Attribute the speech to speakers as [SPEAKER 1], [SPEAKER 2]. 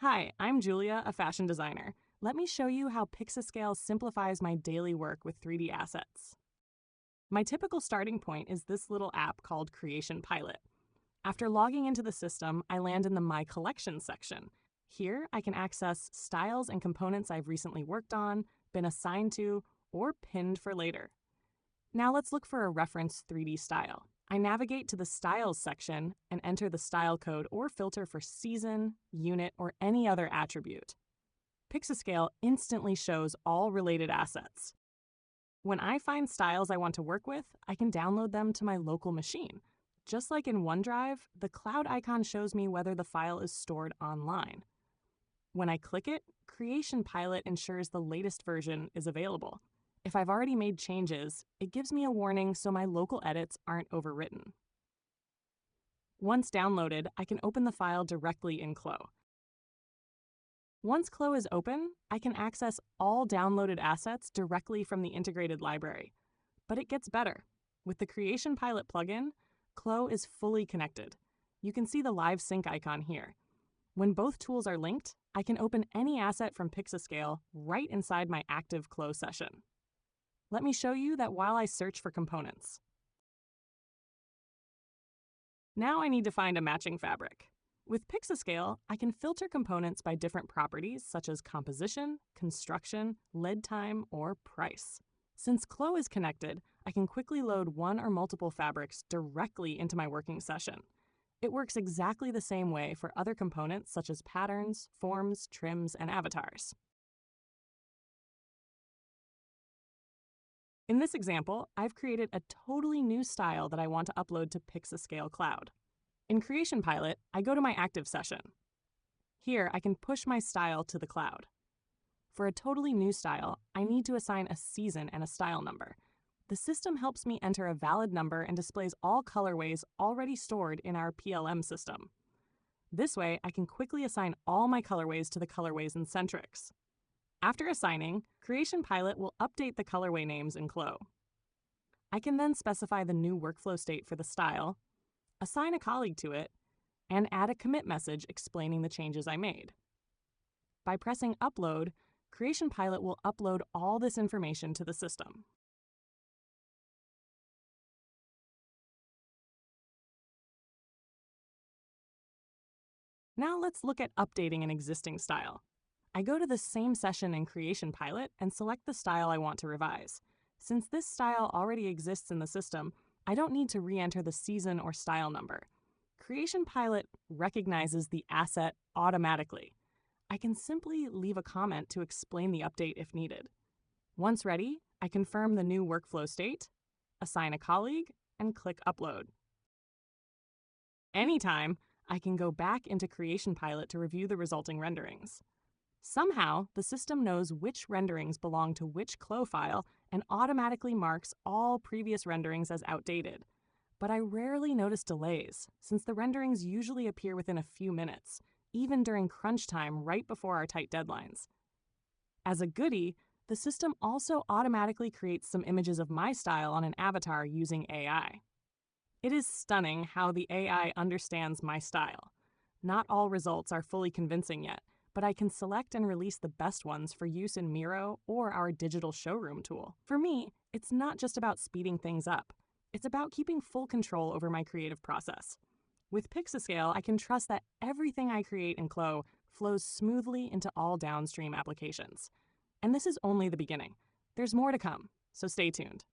[SPEAKER 1] Hi, I'm Julia, a fashion designer. Let me show you how PixaScale simplifies my daily work with 3D assets. My typical starting point is this little app called Creation Pilot. After logging into the system, I land in the My Collection section. Here, I can access styles and components I've recently worked on, been assigned to, or pinned for later. Now let's look for a reference 3D style. I navigate to the Styles section and enter the style code or filter for season, unit, or any other attribute. PixaScale instantly shows all related assets. When I find styles I want to work with, I can download them to my local machine. Just like in OneDrive, the cloud icon shows me whether the file is stored online. When I click it, Creation Pilot ensures the latest version is available. If I've already made changes, it gives me a warning so my local edits aren't overwritten. Once downloaded, I can open the file directly in Clo. Once Clo is open, I can access all downloaded assets directly from the integrated library. But it gets better. With the Creation Pilot plugin, Clo is fully connected. You can see the live sync icon here. When both tools are linked, I can open any asset from PixaScale right inside my active Clo session. Let me show you that while I search for components. Now I need to find a matching fabric. With PixaScale, I can filter components by different properties such as composition, construction, lead time, or price. Since Clo is connected, I can quickly load one or multiple fabrics directly into my working session. It works exactly the same way for other components such as patterns, forms, trims, and avatars. In this example, I've created a totally new style that I want to upload to PixaScale Cloud. In Creation Pilot, I go to my active session. Here, I can push my style to the cloud. For a totally new style, I need to assign a season and a style number. The system helps me enter a valid number and displays all colorways already stored in our PLM system. This way, I can quickly assign all my colorways to the colorways in Centrix. After assigning, Creation Pilot will update the colorway names in Clo. I can then specify the new workflow state for the style, assign a colleague to it, and add a commit message explaining the changes I made. By pressing Upload, Creation Pilot will upload all this information to the system. Now let's look at updating an existing style. I go to the same session in Creation Pilot and select the style I want to revise. Since this style already exists in the system, I don't need to re-enter the season or style number. Creation Pilot recognizes the asset automatically. I can simply leave a comment to explain the update if needed. Once ready, I confirm the new workflow state, assign a colleague, and click Upload. Anytime, I can go back into Creation Pilot to review the resulting renderings. Somehow, the system knows which renderings belong to which Clo file and automatically marks all previous renderings as outdated. But I rarely notice delays, since the renderings usually appear within a few minutes, even during crunch time right before our tight deadlines. As a goodie, the system also automatically creates some images of my style on an avatar using AI. It is stunning how the AI understands my style. Not all results are fully convincing yet, but I can select and release the best ones for use in Miro or our digital showroom tool. For me, it's not just about speeding things up. It's about keeping full control over my creative process. With PixaScale, I can trust that everything I create in Clo flows smoothly into all downstream applications. And this is only the beginning. There's more to come, so stay tuned.